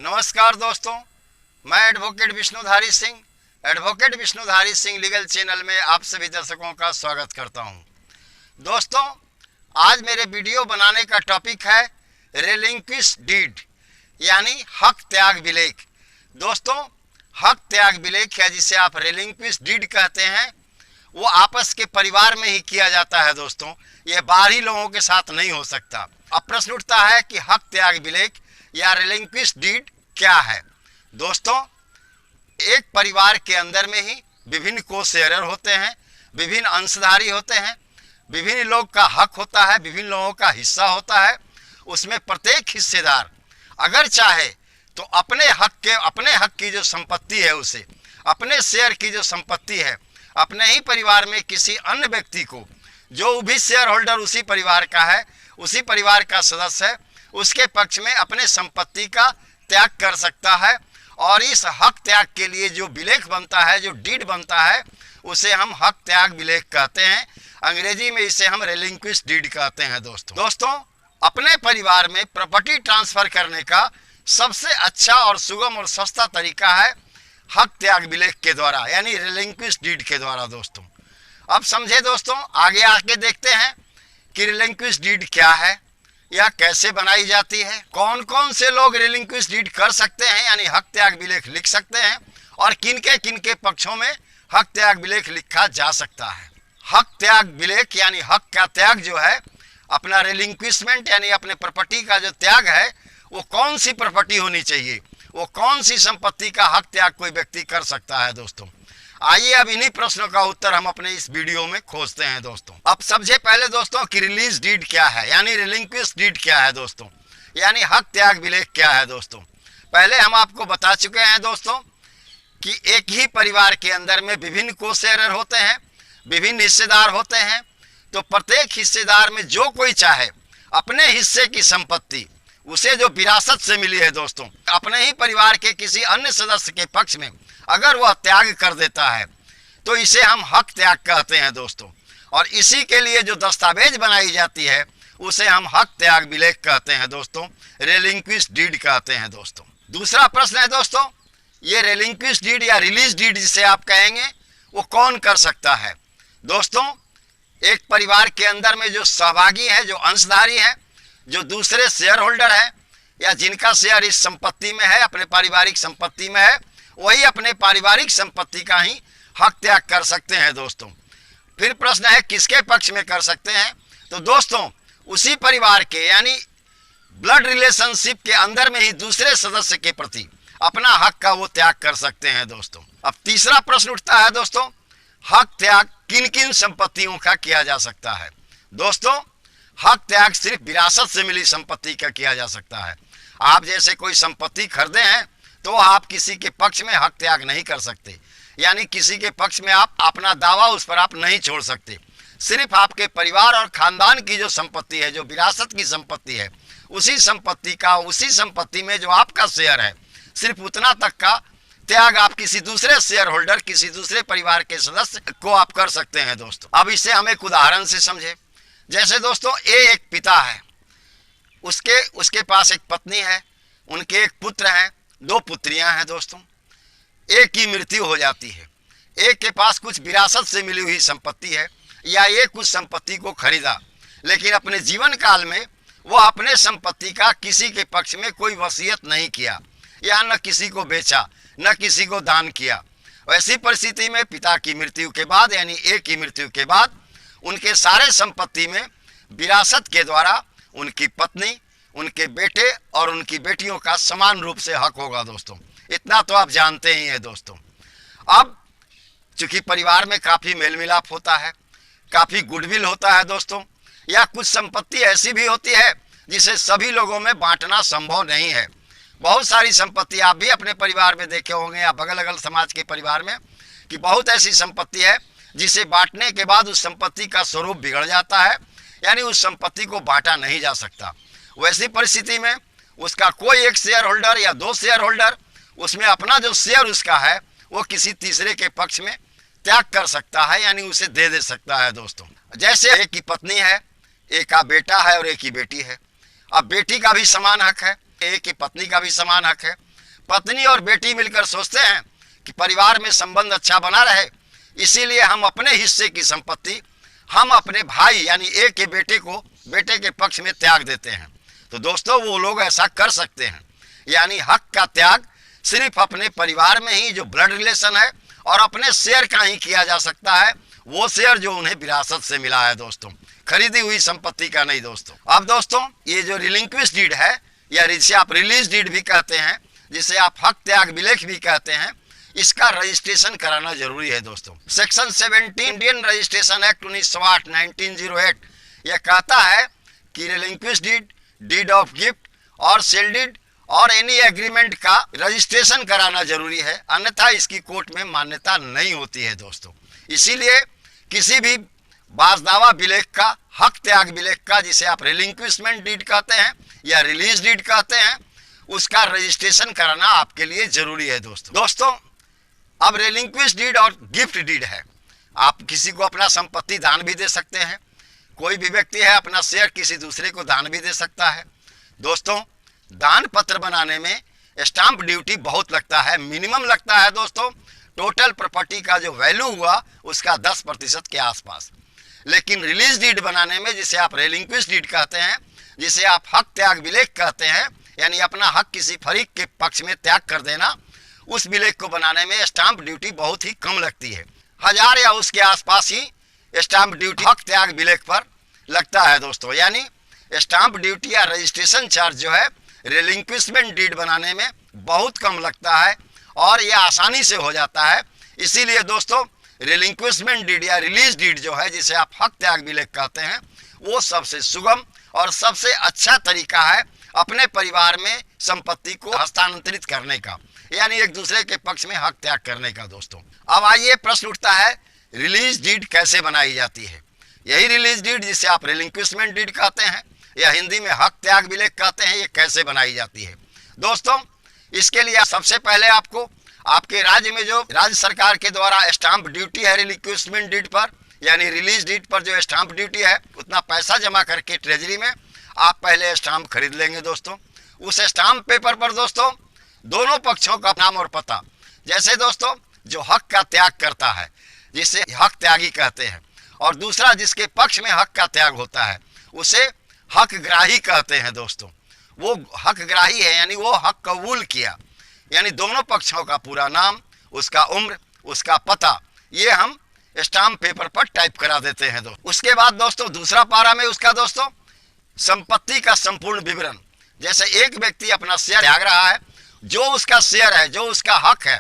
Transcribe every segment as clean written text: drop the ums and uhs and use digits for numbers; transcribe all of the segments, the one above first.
नमस्कार दोस्तों, मैं advocate Vishnudhari Singh legal channel में आप सभी दर्शकों का स्वागत करता हूं। दोस्तों, आज मेरे वीडियो बनाने का टॉपिक है रिलिंक्विश डीड यानी हक त्याग विलेख। दोस्तों, हक त्याग विलेख या जिसे आप रिलिंक्विश डीड कहते हैं, वो आपस के परिवार में ही किया जाता है। दोस्तों, ये बाहरी लोगों के साथ नहीं हो सकता। अब प्रश्न उठता है कि हक त्याग विलेख या रिलिंक्विश डीड क्या है। दोस्तों, एक परिवार के अंदर में ही विभिन्न को शेयरर होते हैं, विभिन्न अंशधारी होते हैं, विभिन्न लोग का हक होता है, विभिन्न लोगों का हिस्सा होता है। उसमें प्रत्येक हिस्सेदार अगर चाहे तो अपने हक की जो संपत्ति है, उसे अपने शेयर की जो संपत्ति है, अपने ही परिवार में किसी अन्य व्यक्ति को, जो भी शेयर होल्डर उसी परिवार का है, उसी परिवार का सदस्य है, उसके पक्ष में अपने संपत्ति का त्याग कर सकता है। और इस हक त्याग के लिए जो विलेख बनता है, जो डीड बनता है, उसे हम हक त्याग विलेख कहते हैं। अंग्रेजी में इसे हम रिलिंक्विश डीड कहते हैं। दोस्तों, अपने परिवार में प्रॉपर्टी ट्रांसफर करने का सबसे अच्छा और सुगम और सस्ता तरीका है हक त्याग विलेख के द्वारा, यानी रिलिंक्विश डीड के द्वारा। दोस्तों, अब समझे दोस्तों, आगे आके देखते हैं कि रिलिंक्विश डीड क्या है, यह कैसे बनाई जाती है, कौन कौन से लोग रिलिंक्विश डीड कर सकते हैं यानी हक त्याग विलेख लिख सकते हैं, और किनके पक्षों में हक त्याग विलेख लिखा जा सकता है। हक त्याग विलेख यानी हक का त्याग जो है, अपना रिलिंक्विशमेंट यानी अपने प्रॉपर्टी का जो त्याग है, वो कौन सी प्रॉपर्टी होनी चाहिए, वो कौन सी संपत्ति का हक त्याग कोई व्यक्ति कर सकता है। दोस्तों, आइए अब इन्हीं प्रश्नों का उत्तर हम अपने इस वीडियो में खोजते हैं। दोस्तों, अब सबसे पहले दोस्तों कि रिलीज डीड क्या है यानी रिलिंक्विश डीड क्या है दोस्तों, यानी हक त्याग विलेख क्या है। दोस्तों, पहले हम आपको बता चुके हैं दोस्तों कि एक ही परिवार के अंदर में विभिन्न को शेयरर होते हैं, विभिन्न हिस्सेदार होते हैं। तो प्रत्येक हिस्सेदार में जो कोई चाहे अपने हिस्से की संपत्ति, उसे जो विरासत से मिली है दोस्तों, अपने ही परिवार के किसी अन्य सदस्य के पक्ष में अगर वह त्याग कर देता है, तो इसे हम हक त्याग कहते हैं दोस्तों। और इसी के लिए जो दस्तावेज बनाई जाती है, उसे हम हक त्याग विलेख कहते हैं दोस्तों, रिलिंक्विश डीड कहते हैं। दोस्तों, दूसरा प्रश्न है दोस्तों, ये रिलिंक्विश डीड या रिलीज डीड जिसे आप कहेंगे, वो कौन कर सकता है। दोस्तों, एक परिवार के अंदर में जो सहभागी है, जो अंशधारी है, जो दूसरे शेयर होल्डर है, या जिनका शेयर इस संपत्ति में है, अपने पारिवारिक संपत्ति में है, वही अपने पारिवारिक संपत्ति का ही हक त्याग कर सकते हैं। दोस्तों, फिर प्रश्न है किसके पक्ष में कर सकते हैं। तो दोस्तों, उसी परिवार के यानी ब्लड रिलेशनशिप के अंदर में ही दूसरे सदस्य के प्रति अपना हक का वो त्याग कर सकते हैं। दोस्तों, अब तीसरा प्रश्न उठता है दोस्तों, हक त्याग किन किन संपत्तियों का किया जा सकता है। दोस्तों, हक त्याग सिर्फ विरासत से मिली संपत्ति का किया जा सकता है। आप जैसे कोई संपत्ति खरीदे हैं, तो आप किसी के पक्ष में हक त्याग नहीं कर सकते, यानी किसी के पक्ष में आप अपना दावा उस पर आप नहीं छोड़ सकते। सिर्फ आपके परिवार और खानदान की जो संपत्ति है, जो विरासत की संपत्ति है, उसी संपत्ति में जो आपका शेयर है, सिर्फ उतना तक का त्याग आप किसी दूसरे शेयर होल्डर, किसी दूसरे परिवार के सदस्य को आप कर सकते हैं। दोस्तों, अब इसे हम एक उदाहरण से समझे। जैसे दोस्तों, एक पिता है, उसके पास एक पत्नी है, उनके एक पुत्र हैं, दो पुत्रियां हैं। दोस्तों, एक की मृत्यु हो जाती है, एक के पास कुछ विरासत से मिली हुई संपत्ति है, या एक उस संपत्ति को खरीदा, लेकिन अपने जीवन काल में वह अपने संपत्ति का किसी के पक्ष में कोई वसीयत नहीं किया, या न किसी को बेचा, न किसी को दान किया। वैसी परिस्थिति में पिता की मृत्यु के बाद यानी एक की मृत्यु के बाद उनके सारे संपत्ति में विरासत के द्वारा उनकी पत्नी, उनके बेटे और उनकी बेटियों का समान रूप से हक होगा। दोस्तों, इतना तो आप जानते ही हैं। दोस्तों, अब चूंकि परिवार में काफ़ी मेल मिलाप होता है, काफ़ी गुडविल होता है दोस्तों, या कुछ संपत्ति ऐसी भी होती है जिसे सभी लोगों में बांटना संभव नहीं है। बहुत सारी संपत्ति आप भी अपने परिवार में देखे होंगे, या बगल अगल समाज के परिवार में, कि बहुत ऐसी संपत्ति है जिसे बांटने के बाद उस संपत्ति का स्वरूप बिगड़ जाता है, यानी उस संपत्ति को बांटा नहीं जा सकता। वैसी परिस्थिति में उसका कोई एक शेयर होल्डर या दो शेयर होल्डर उसमें अपना जो शेयर उसका है, वो किसी तीसरे के पक्ष में त्याग कर सकता है, यानी उसे दे सकता है। दोस्तों, जैसे एक की पत्नी है, एक का बेटा है और एक की बेटी है। अब बेटी का भी समान हक है, एक की पत्नी का भी समान हक है, पत्नी और बेटी मिलकर सोचते हैं कि परिवार में संबंध अच्छा बना रहे, इसीलिए हम अपने हिस्से की संपत्ति हम अपने भाई यानी ए के बेटे के पक्ष में त्याग देते हैं। तो दोस्तों वो लोग ऐसा कर सकते हैं, यानी हक का त्याग सिर्फ अपने परिवार में ही जो ब्लड रिलेशन है और अपने शेयर का ही किया जा सकता है, वो शेयर जो उन्हें विरासत से मिला है दोस्तों, खरीदी हुई संपत्ति का नहीं दोस्तों। अब दोस्तों ये जो रिलिंक्विश डीड है या जिसे आप रिलीज डीड भी कहते हैं, जिसे आप हक त्याग विलेख भी कहते हैं, इसका रजिस्ट्रेशन कराना जरूरी है दोस्तों। सेक्शन 17 इंडियन रजिस्ट्रेशन एक्ट 1908 यह कहता है कि relinquish deed, deed of gift और सेल डीड और एनी एग्रीमेंट का रजिस्ट्रेशन कराना जरूरी है, अन्यथा इसकी कोर्ट में मान्यता नहीं होती है दोस्तों। इसीलिए किसी भी बाज़दावा विलेख का, हक त्याग विलेख का, जिसे आप रिलिंक्विशमेंट डीड कहते हैं या रिलीज डीड कहते हैं, उसका रजिस्ट्रेशन कराना आपके लिए जरूरी है दोस्तों। अब रिलिंक्विश डीड और गिफ्ट डीड है, आप किसी को अपना संपत्ति दान भी दे सकते हैं, कोई भी व्यक्ति है अपना शेयर किसी दूसरे को दान भी दे सकता है। दोस्तों दान पत्र बनाने में स्टाम्प ड्यूटी बहुत लगता है, मिनिमम लगता है दोस्तों, टोटल प्रॉपर्टी का जो वैल्यू हुआ उसका 10% के आसपास। लेकिन रिलीज डीड बनाने में, जिसे आप रिलिंक्विश डीड कहते हैं, जिसे आप हक त्याग विलेख कहते हैं, यानी अपना हक किसी फरीक के पक्ष में त्याग कर देना, उस विलेख को बनाने में स्टाम्प ड्यूटी बहुत ही कम लगती है। 1000 या उसके आसपास ही स्टाम्प ड्यूटी हक त्याग विलेख पर लगता है दोस्तों। यानी स्टाम्प ड्यूटी या रजिस्ट्रेशन चार्ज जो है रिलिंक्विशमेंट डीड बनाने में बहुत कम लगता है और यह आसानी से हो जाता है। इसीलिए दोस्तों रिलिंक्विशमेंट डीड या रिलीज डीड जो है, जिसे आप हक त्याग विलेख कहते हैं, वो सबसे सुगम और सबसे अच्छा तरीका है अपने परिवार में संपत्ति को हस्तांतरित करने का, यानी एक दूसरे के पक्ष में हक त्याग करने का दोस्तों। अब आइए प्रश्न उठता है, रिलीज डीड कैसे बनाई जाती है? यही रिलीज डीड जिसे आप रिलिंक्विशमेंट डीड कहते हैं या हिंदी में हक त्याग विलेख कहते हैं, ये कैसे बनाई जाती है दोस्तों? इसके लिए सबसे पहले आपको आपके राज्य में जो राज्य सरकार के द्वारा स्टाम्प ड्यूटी है रिलिंक्विशमेंट डीड पर यानी रिलीज डीड पर जो स्टाम्प ड्यूटी है, उतना पैसा जमा करके ट्रेजरी में आप पहले स्टाम्प खरीद लेंगे दोस्तों। उस स्टाम्प पेपर पर दोस्तों दोनों पक्षों का नाम और पता, जैसे दोस्तों जो हक का त्याग करता है जिसे हक त्यागी कहते हैं, और दूसरा जिसके पक्ष में हक का त्याग होता है उसे हक ग्राही कहते हैं दोस्तों। वो हक ग्राही है यानी वो हक कबूल किया, यानी दोनों पक्षों का पूरा नाम, उसका उम्र, उसका पता, ये हम स्टाम्प पेपर पर टाइप करा देते हैं दोस्तों। उसके बाद दोस्तों दूसरा पारा में उसका दोस्तों संपत्ति का संपूर्ण विवरण, जैसे एक व्यक्ति अपना शेयर त्याग रहा है, जो उसका शेयर है, जो उसका हक है,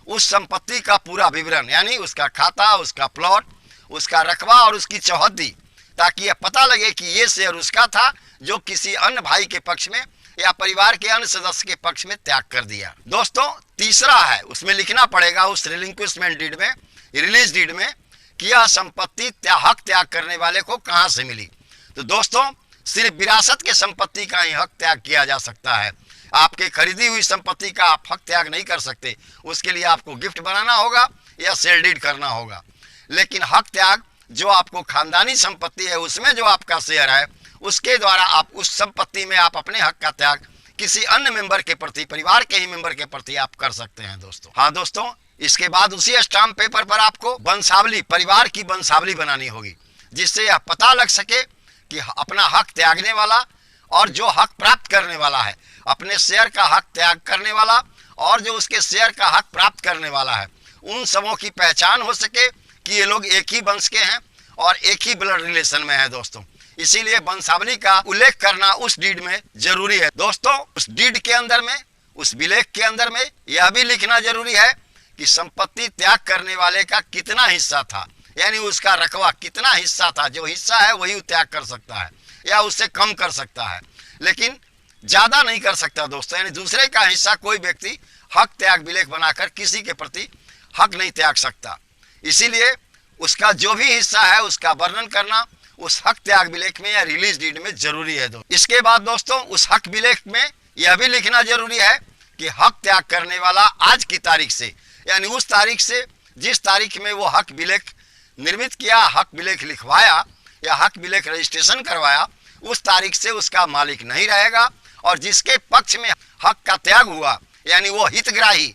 उस संपत्ति का पूरा विवरण, यानी उसका खाता, उसका प्लॉट, उसका रकबा और उसकी चौहद्दी, ताकि यह पता लगे कि ये शेयर उसका था जो किसी अन्य भाई के पक्ष में या परिवार के अन्य सदस्य के पक्ष में त्याग कर दिया। दोस्तों तीसरा है, उसमें लिखना पड़ेगा उस रिलिंक्विशमेंट डीड में, रिलीज डीड में, कि यह संपत्ति हक त्याग करने वाले को कहां से मिली। तो दोस्तों सिर्फ विरासत के संपत्ति का ही हक त्याग किया जा सकता है, आपके खरीदी हुई संपत्ति का आप हक त्याग नहीं कर सकते, उसके लिए आपको गिफ्ट बनाना होगा या सेल डीड करना होगा। लेकिन हक त्याग जो आपको खानदानी संपत्ति है, उसमें जो आपका शेयर है, उसके द्वारा आप उस संपत्ति में आप अपने हक का त्याग किसी अन्य मेंबर के प्रति, परिवार के ही मेंबर के प्रति आप कर सकते हैं दोस्तों। हाँ दोस्तों, इसके बाद उसी स्टाम्प पेपर पर आपको वंशावली, परिवार की वंशावली बनानी होगी, जिससे यह पता लग सके कि अपना हक त्यागने वाला और जो हक प्राप्त करने वाला है, अपने शेयर का हक त्याग करने वाला और जो उसके शेयर का हक प्राप्त करने वाला है, उन सबों की पहचान हो सके कि ये लोग एक ही वंश के हैं और एक ही ब्लड रिलेशन में है दोस्तों। इसीलिए वंशावली का उल्लेख करना उस डीड में जरूरी है दोस्तों। उस डीड के अंदर में, उस विलेख के अंदर में यह भी लिखना जरूरी है कि संपत्ति त्याग करने वाले का कितना हिस्सा था, यानी उसका रकबा कितना हिस्सा था, जो हिस्सा है वही त्याग कर सकता है या उससे कम कर सकता है, लेकिन ज्यादा नहीं कर सकता दोस्तों। यानी दूसरे का हिस्सा कोई व्यक्ति हक त्याग विलेख बनाकर किसी के प्रति हक नहीं त्याग सकता। इसीलिए उसका जो भी हिस्सा है उसका वर्णन करना उस हक त्याग विलेख में या रिलीज डीड में जरूरी है दोस्तों। इसके बाद दोस्तों उस हक विलेख में यह भी लिखना जरूरी है कि हक त्याग करने वाला आज की तारीख से, यानी उस तारीख से जिस तारीख में वो हक विलेख निर्मित किया, हक विलेख लिखवाया या हक विलेख रजिस्ट्रेशन करवाया, उस तारीख से उसका मालिक नहीं रहेगा और जिसके पक्ष में हक का त्याग हुआ यानी वो हितग्राही,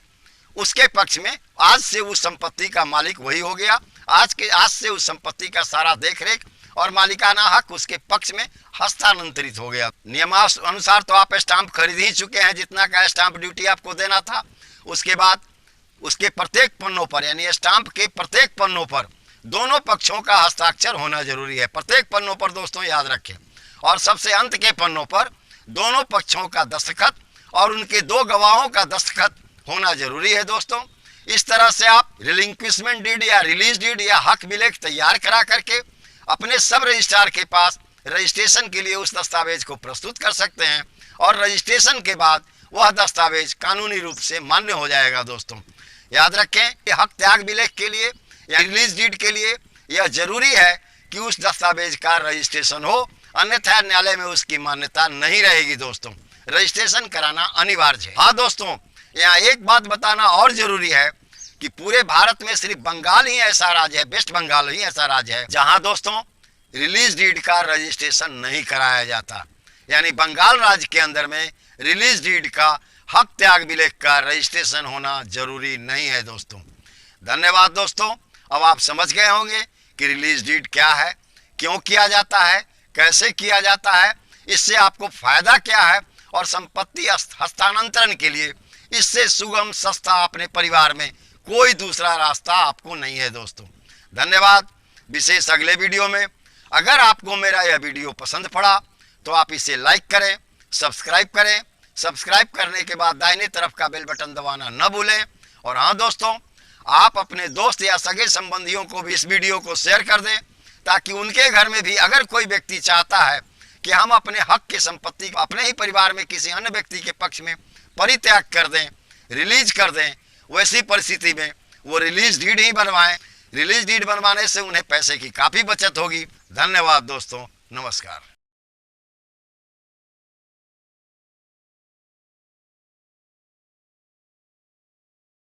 उसके पक्ष में आज से उस संपत्ति का मालिक वही हो गया। आज से उस संपत्ति का सारा देखरेख और मालिकाना हक उसके पक्ष में हस्तांतरित हो गया। नियमानुसार तो आप स्टाम्प खरीद ही चुके हैं, जितना का स्टाम्प ड्यूटी आपको देना था। उसके बाद उसके प्रत्येक पन्नों पर, यानी स्टाम्प के प्रत्येक पन्नों पर दोनों पक्षों का हस्ताक्षर होना जरूरी है। प्रत्येक पन्नों पर दोस्तों याद रखें। और सबसे अंत के पन्नों पर दोनों पक्षों का दस्तखत और उनके 2 गवाहों का दस्तखत होना जरूरी है दोस्तों। इस तरह से आप रिलिंक्विशमेंट डीड या रिलीज डीड या हक विलेख तैयार करा करके अपने सब रजिस्ट्रार के पास रजिस्ट्रेशन के लिए उस दस्तावेज को प्रस्तुत कर सकते हैं और रजिस्ट्रेशन के बाद वह दस्तावेज कानूनी रूप से मान्य हो जाएगा। दोस्तों याद रखें कि हक त्याग विलेख के लिए या रिलीज डीड के लिए यह जरूरी है कि उस दस्तावेज का रजिस्ट्रेशन हो, अन्यथा न्यायालय में उसकी मान्यता नहीं रहेगी। दोस्तों रजिस्ट्रेशन कराना अनिवार्य है। हाँ दोस्तों, यहाँ एक बात बताना और जरूरी है कि पूरे भारत में सिर्फ बंगाल ही ऐसा राज्य है, वेस्ट बंगाल ही ऐसा राज्य है जहां दोस्तों रिलीज डीड का रजिस्ट्रेशन नहीं कराया जाता। यानी बंगाल राज्य के अंदर में रिलीज डीड का हक त्याग विलेख का रजिस्ट्रेशन होना जरूरी नहीं है। दोस्तों धन्यवाद। दोस्तों अब आप समझ गए होंगे कि रिलीज डीड क्या है, क्यों किया जाता है, कैसे किया जाता है, इससे आपको फायदा क्या है और संपत्ति हस्तांतरण के लिए इससे सुगम सस्ता अपने परिवार में कोई दूसरा रास्ता आपको नहीं है। दोस्तों धन्यवाद। विशेष अगले वीडियो में अगर आपको मेरा यह वीडियो पसंद पड़ा तो आप इसे लाइक करें, सब्सक्राइब करें। सब्सक्राइब करने के बाद दाहिने तरफ का बेल बटन दबाना न भूलें। और हाँ दोस्तों, आप अपने दोस्त या सगे संबंधियों को भी इस वीडियो को शेयर कर दें ताकि उनके घर में भी अगर कोई व्यक्ति चाहता है कि हम अपने हक की संपत्ति को अपने ही परिवार में किसी अन्य व्यक्ति के पक्ष में परित्याग कर दें, रिलीज कर दें, वैसी परिस्थिति में वो रिलीज डीड ही बनवाएं। रिलीज डीड बनवाने से उन्हें पैसे की काफ़ी बचत होगी। धन्यवाद दोस्तों, नमस्कार।